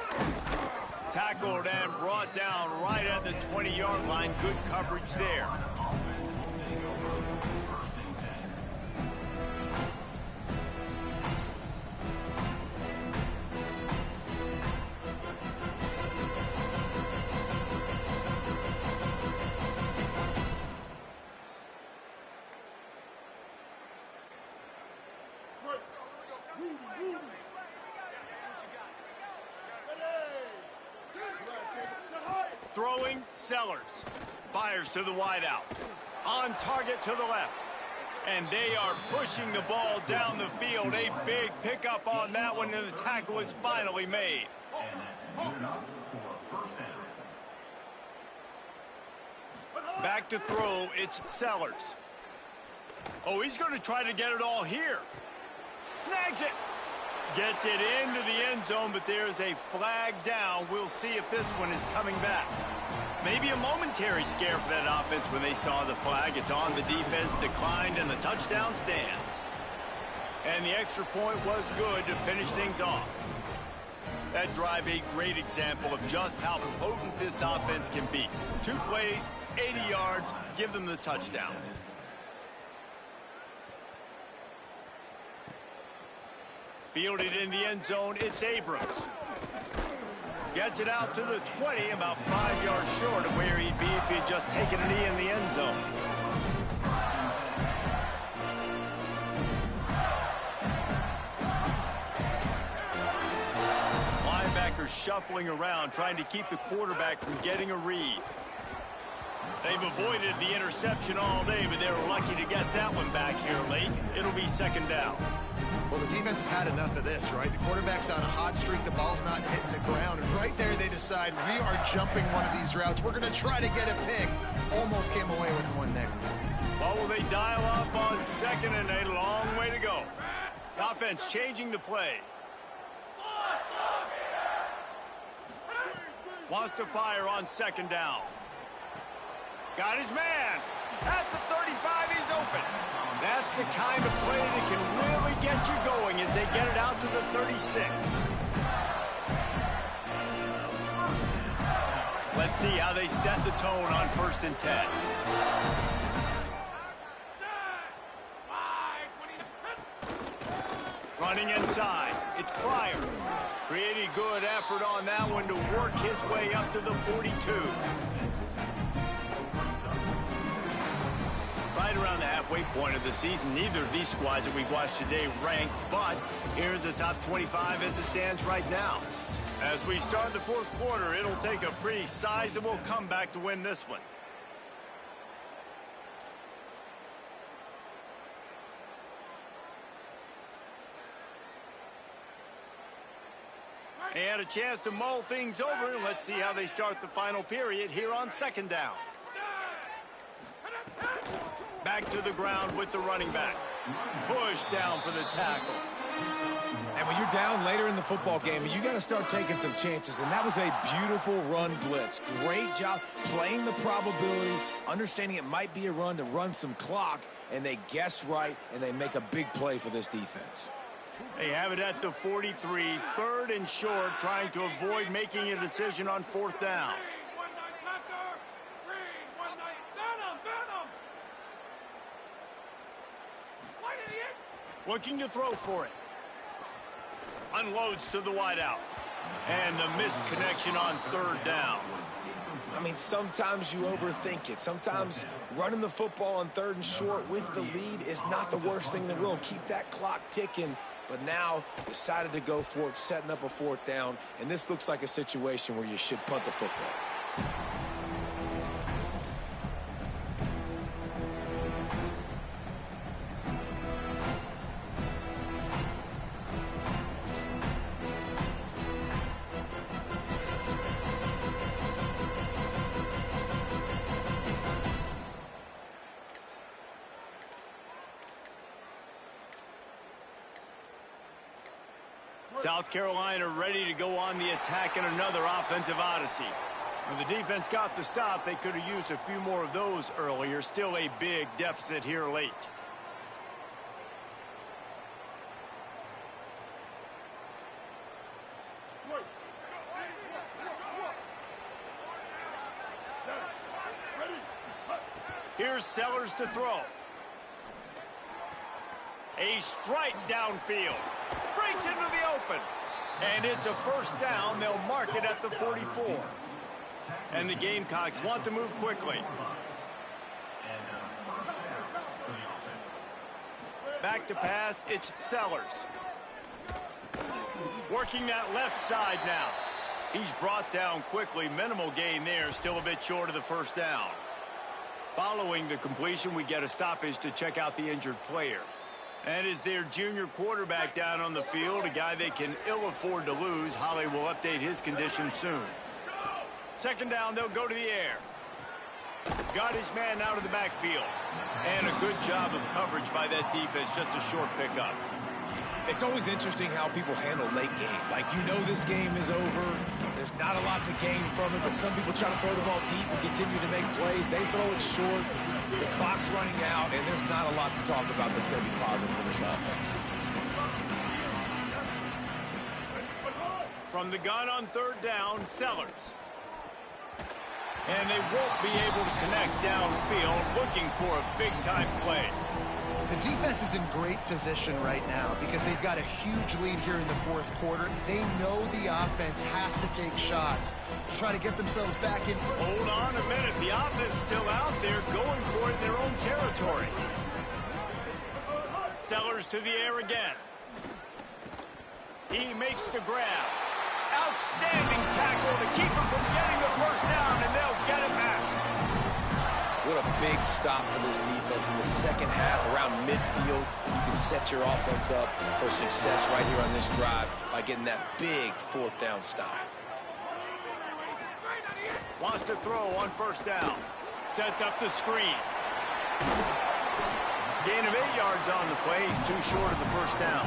Tackled and brought down right at the 20-yard line. Good coverage there. Throwing, Sellers. Fires to the wideout. On target to the left. And they are pushing the ball down the field. A big pickup on that one, and the tackle is finally made. And that's good enough for a first down. Back to throw, it's Sellers. Oh, he's going to try to get it all here. Snags it. Gets it into the end zone, but there's a flag down. We'll see if this one is coming back. Maybe a momentary scare for that offense when they saw the flag. It's on, the defense declined, and the touchdown stands. And the extra point was good to finish things off. That drive, a great example of just how potent this offense can be. 2 plays, 80 yards, give them the touchdown. Fielded in the end zone, it's Abrams. Gets it out to the 20, about 5 yards short of where he'd be if he'd just taken a knee in the end zone. Linebackers shuffling around, trying to keep the quarterback from getting a read. They've avoided the interception all day, but they were lucky to get that one back here late. It'll be 2nd down. Well, the defense has had enough of this, right? The quarterback's on a hot streak. The ball's not hitting the ground. And right there, they decide, we are jumping one of these routes. We're going to try to get a pick. Almost came away with one there. Well, will they dial up on 2nd and a long way to go? Offense changing the play. Wants to fire on 2nd down. Got his man. At the 35, he's open. That's the kind of play that can really get you going as they get it out to the 36. Let's see how they set the tone on 1st and 10. Running inside, it's Pryor. Pretty good effort on that one to work his way up to the 42. Right around the halfway point of the season, neither of these squads that we've watched today ranked, but here's the top 25 as it stands right now. As we start the 4th quarter, it'll take a pretty sizable comeback to win this one. They had a chance to mull things over, and let's see how they start the final period here on 2nd down. Back to the ground with the running back. Push down for the tackle. And when you're down later in the football game, you got to start taking some chances, and that was a beautiful run blitz. Great job playing the probability, understanding it might be a run to run some clock, and they guess right, and they make a big play for this defense. They have it at the 43, 3rd and short, trying to avoid making a decision on 4th down. Looking to throw for it. Unloads to the wideout. And the missed connection on 3rd down. I mean, sometimes you overthink it. Sometimes running the football on 3rd and short with the lead is not the worst thing in the world. Keep that clock ticking. But now decided to go for it, setting up a 4th down. And this looks like a situation where you should punt the football. South Carolina ready to go on the attack in another offensive odyssey. When the defense got the stop, they could have used a few more of those earlier. Still a big deficit here late. Here's Sellers to throw. A strike downfield. Breaks into the open. And it's a 1st down. They'll mark it at the 44. And the Gamecocks want to move quickly. Back to pass, it's Sellers. Working that left side now. He's brought down quickly. Minimal gain there. Still a bit short of the 1st down. Following the completion, we get a stoppage to check out the injured player. And is their junior quarterback down on the field, a guy they can ill afford to lose. Holly will update his condition soon. 2nd down, they'll go to the air. Got his man out of the backfield. And a good job of coverage by that defense, just a short pickup. It's always interesting how people handle late game. Like, you know this game is over. There's not a lot to gain from it, but some people try to throw the ball deep and continue to make plays. They throw it short. The clock's running out, and there's not a lot to talk about that's going to be positive for this offense. From the gun on 3rd down, Sellers. And they won't be able to connect downfield, looking for a big-time play. The defense is in great position right now because they've got a huge lead here in the 4th quarter. They know the offense has to take shots to try to get themselves back in. Hold on a minute. The offense still out there going for it in their own territory. Sellers to the air again. He makes the grab. Outstanding tackle to keep him from getting the 1st down, and they'll get it back. What a big stop for this defense in the 2nd half around midfield. You can set your offense up for success right here on this drive by getting that big 4th down stop. Wants to throw on 1st down. Sets up the screen. Gain of 8 yards on the play. He's too short of the 1st down.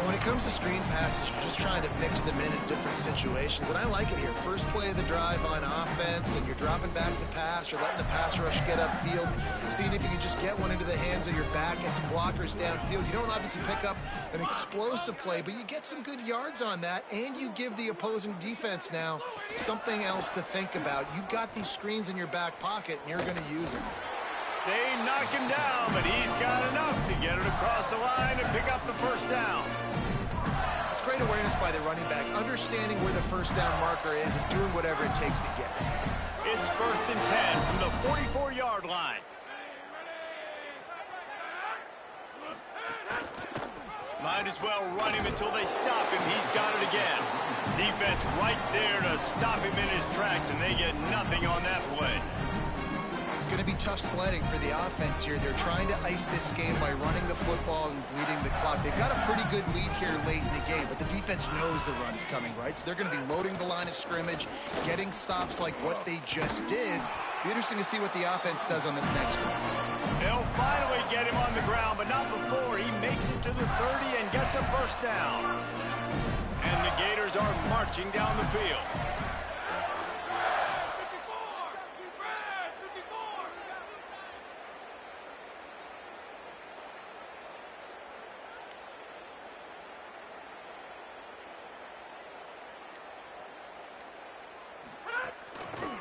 When it comes to screen passes, you're just trying to mix them in different situations, and I like it here. First play of the drive on offense, and you're dropping back to pass, you're letting the pass rush get upfield, seeing if you can just get one into the hands of your back, get some blockers downfield. You don't obviously pick up an explosive play, but you get some good yards on that, and you give the opposing defense now something else to think about. You've got these screens in your back pocket, and you're going to use them. They knock him down, but he's got enough to get it across the line and pick up the first down. It's great awareness by the running back, understanding where the first down marker is and doing whatever it takes to get it. It's 1st and 10 from the 44-yard line. Might as well run him until they stop him. He's got it again. Defense right there to stop him in his tracks, and they get nothing on that play. It's going to be tough sledding for the offense here. They're trying to ice this game by running the football and bleeding the clock. They've got a pretty good lead here late in the game, but the defense knows the run's coming, right? So they're going to be loading the line of scrimmage, getting stops like what they just did. Be interesting to see what the offense does on this next one. They'll finally get him on the ground, but not before he makes it to the 30 and gets a first down. And the Gators are marching down the field.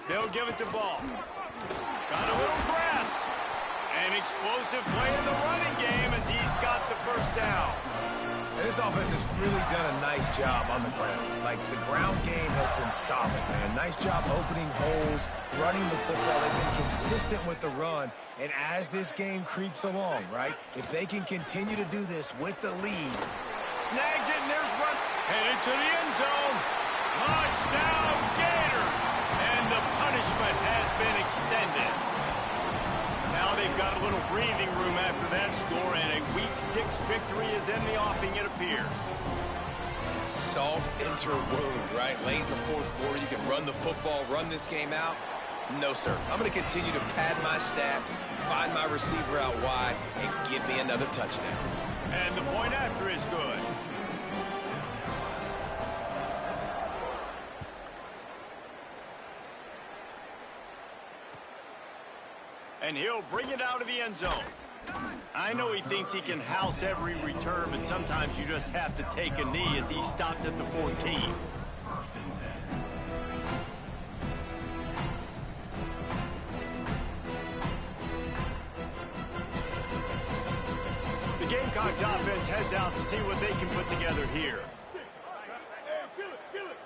They'll give it to Ball. Got a little grass. An explosive play in the running game as he's got the first down. And this offense has really done a nice job on the ground. Like, the ground game has been solid, man. Nice job opening holes, running the football. They've been consistent with the run. And as this game creeps along, right, if they can continue to do this with the lead. Snags it, and there's one. Headed to the end zone. Touchdown, Gators. And the punishment has been extended. Now they've got a little breathing room after that score, and a Week 6 victory is in the offing, it appears. Salt into a wound, right? Late in the fourth quarter, you can run the football, run this game out. No, sir. I'm going to continue to pad my stats, find my receiver out wide, and give me another touchdown. And the point after is good. And he'll bring it out of the end zone. I know he thinks he can house every return, but sometimes you just have to take a knee as he stopped at the 14. The Gamecocks offense heads out to see what they can put together here. Hey, kill it, kill it.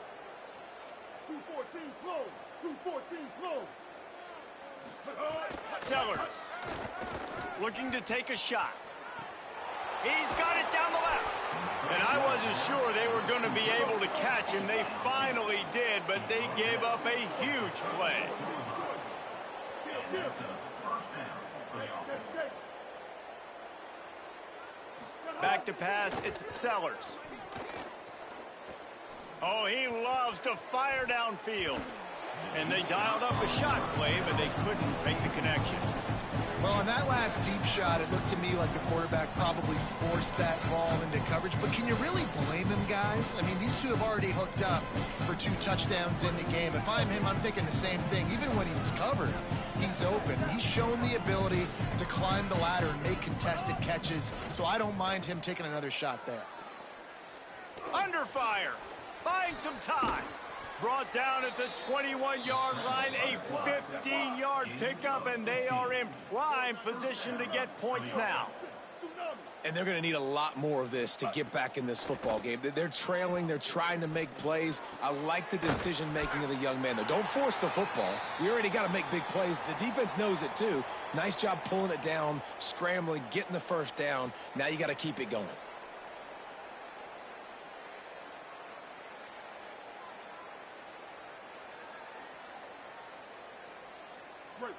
214 close, 214 close. Sellers looking to take a shot. He's got it down the left. And I wasn't sure they were going to be able to catch him. They finally did, but they gave up a huge play. Back to pass, it's Sellers. Oh, he loves to fire downfield. And they dialed up a shot play, but they couldn't make the connection. Well, on that last deep shot, it looked to me like the quarterback probably forced that ball into coverage. But can you really blame him, guys? I mean, these two have already hooked up for 2 touchdowns in the game. If I'm him, I'm thinking the same thing. Even when he's covered, he's open. He's shown the ability to climb the ladder and make contested catches. So I don't mind him taking another shot there. Under fire. Buying some time. Brought down at the 21-yard line, a 15-yard pickup, and they are in prime position to get points now. And they're going to need a lot more of this to get back in this football game. They're trailing. They're trying to make plays. I like the decision-making of the young man, though. Don't force the football. We already got to make big plays. The defense knows it, too. Nice job pulling it down, scrambling, getting the first down. Now you got to keep it going.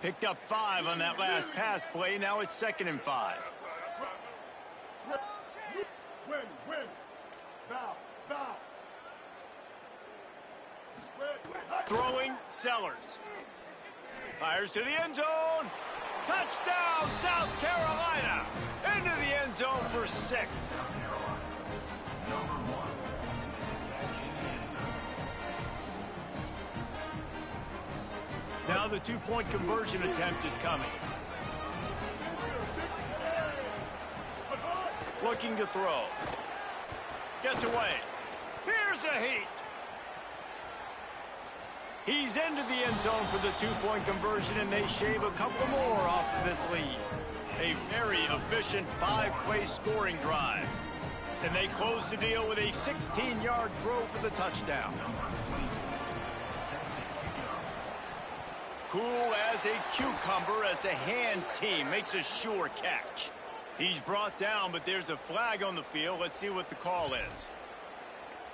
Picked up 5 on that last pass play. Now it's 2nd and 5. Win. Bow. Throwing, Sellers. Fires to the end zone. Touchdown, South Carolina. Into the end zone for 6. the two-point conversion attempt is coming. Looking to throw. Gets away. Here's a heat. He's into the end zone for the two-point conversion, and they shave a couple more off of this lead. A very efficient 5-play scoring drive. And they close the deal with a 16-yard throw for the touchdown. Cool as a cucumber as the hands team makes a sure catch. He's brought down, but there's a flag on the field. Let's see what the call is.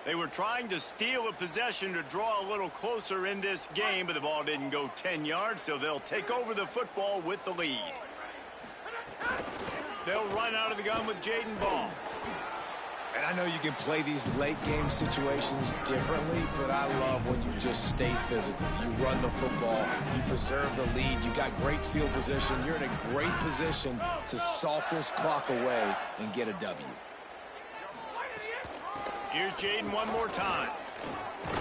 They were trying to steal a possession to draw a little closer in this game, but the ball didn't go 10 yards, so they'll take over the football with the lead. They'll run out of the gun with Jaden Ball. And I know you can play these late game situations differently, but I love when you just stay physical. You run the football, you preserve the lead, you got great field position, you're in a great position to salt this clock away and get a W. Here's Jaden one more time.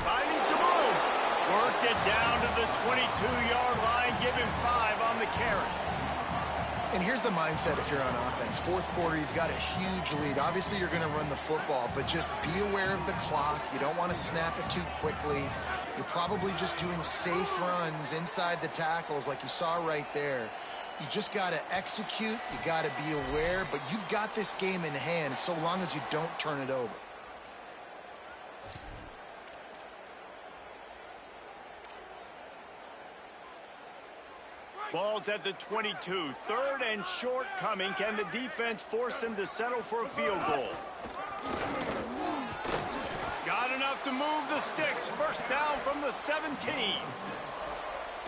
Finding some room. Worked it down to the 22-yard line. Give him 5 on the carry. And here's the mindset if you're on offense. Fourth quarter, you've got a huge lead. Obviously, you're going to run the football, but just be aware of the clock. You don't want to snap it too quickly. You're probably just doing safe runs inside the tackles like you saw right there. You just got to execute. You got to be aware, but you've got this game in hand so long as you don't turn it over. Ball's at the 22. 3rd and short coming. Can the defense force them to settle for a field goal? Got enough to move the sticks. First down from the 17.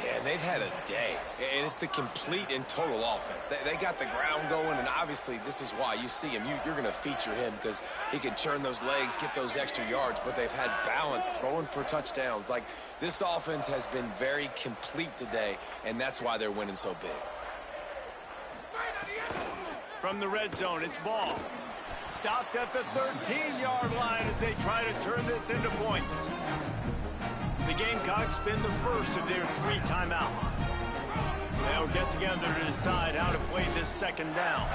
Yeah, they've had a day, and it's the complete and total offense. They got the ground going, and obviously this is why you see him. You're going to feature him because he can turn those legs, get those extra yards, but they've had balance, throwing for touchdowns. Like, this offense has been very complete today, and that's why they're winning so big. From the red zone, it's Ball. Stopped at the 13-yard line as they try to turn this into points. The Gamecocks spend the first of their 3 timeouts. They'll get together to decide how to play this second down.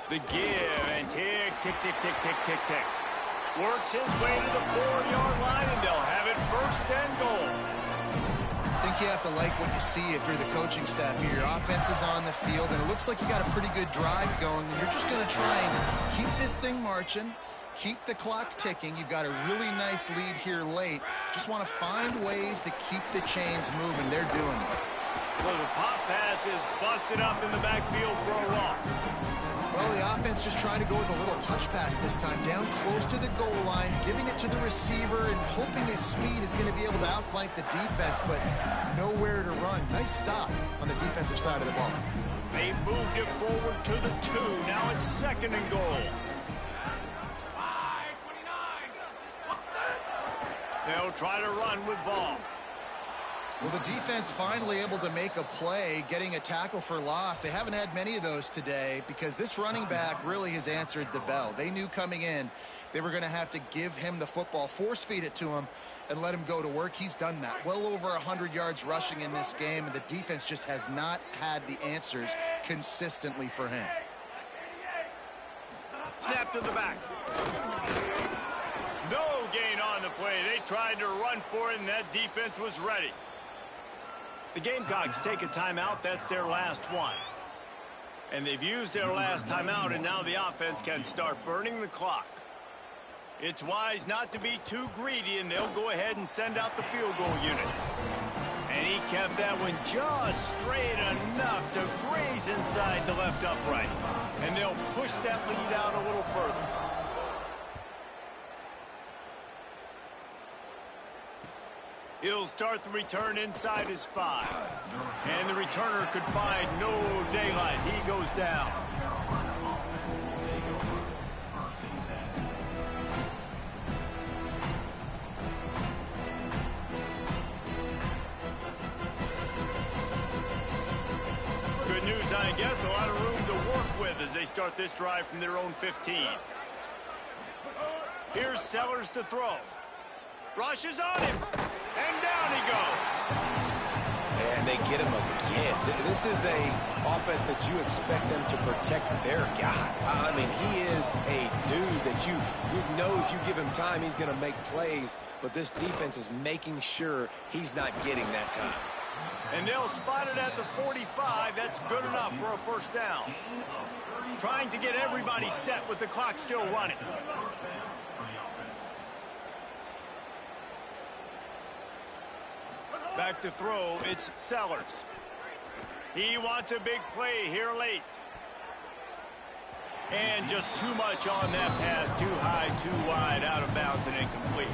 The give and tick, tick, tick, tick, tick, tick, tick. Works his way to the 4-yard line, and they'll have it 1st and goal. I think you have to like what you see if you're the coaching staff here. Your offense is on the field, and it looks like you got a pretty good drive going, and you're just going to try and keep this thing marching. Keep the clock ticking. You've got a really nice lead here late. Just want to find ways to keep the chains moving. They're doing it. Well, the pop pass is busted up in the backfield for a loss. Well, the offense just trying to go with a little touch pass this time. Down close to the goal line, giving it to the receiver and hoping his speed is going to be able to outflank the defense, but nowhere to run. Nice stop on the defensive side of the ball. They moved it forward to the 2. Now it's 2nd and goal. They'll try to run with Ball. Well, the defense finally able to make a play, getting a tackle for loss. They haven't had many of those today because this running back really has answered the bell. They knew coming in they were going to have to give him the football, force feed it to him, and let him go to work. He's done that. Well over 100 yards rushing in this game, and the defense just has not had the answers consistently for him. Snap to the back. No gain on the play. They tried to run for it, and that defense was ready. The Gamecocks take a timeout. That's their last one. And they've used their last timeout, and now the offense can start burning the clock. It's wise not to be too greedy, and they'll go ahead and send out the field goal unit. And he kept that one just straight enough to graze inside the left upright. And they'll push that lead out a little further. He'll start the return inside his 5. And the returner could find no daylight. He goes down. Good news, I guess. A lot of room to work with as they start this drive from their own 15. Here's Sellers to throw. Rushes on him. And down he goes. And they get him again. This is a offense that you expect them to protect their guy. I mean, he is a dude that you know if you give him time, he's going to make plays. But this defense is making sure he's not getting that time. And they'll spot it at the 45. That's good enough for a first down. Trying to get everybody set with the clock still running. Back to throw, it's Sellers. He wants a big play here late. And just too much on that pass. Too high, too wide, out of bounds, and incomplete.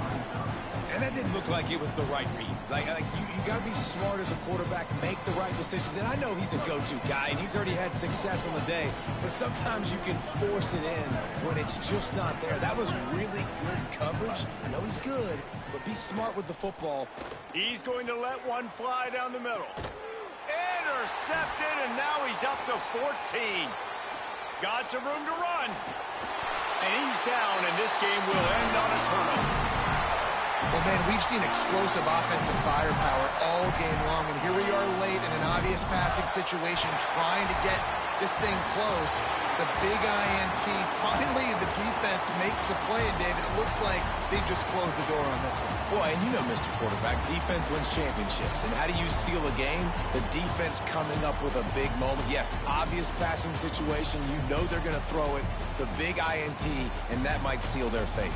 And that didn't look like it was the right read. Like you got to be smart as a quarterback, make the right decisions. And I know he's a go-to guy, and he's already had success on the day. But sometimes you can force it in when it's just not there. That was really good coverage. I know he's good, but be smart with the football. He's going to let one fly down the middle. Intercepted, and now he's up to 14. Got some room to run. And he's down, and this game will end on a turnover. Well, man, we've seen explosive offensive firepower all game long, and here we are late in an obvious passing situation trying to get this thing close. The big INT, finally the defense makes a play, and David, it looks like they just closed the door on this one. Boy, and you know, Mr. Quarterback, defense wins championships. And how do you seal a game? The defense coming up with a big moment. Yes, obvious passing situation. You know they're going to throw it. The big INT, and that might seal their fate.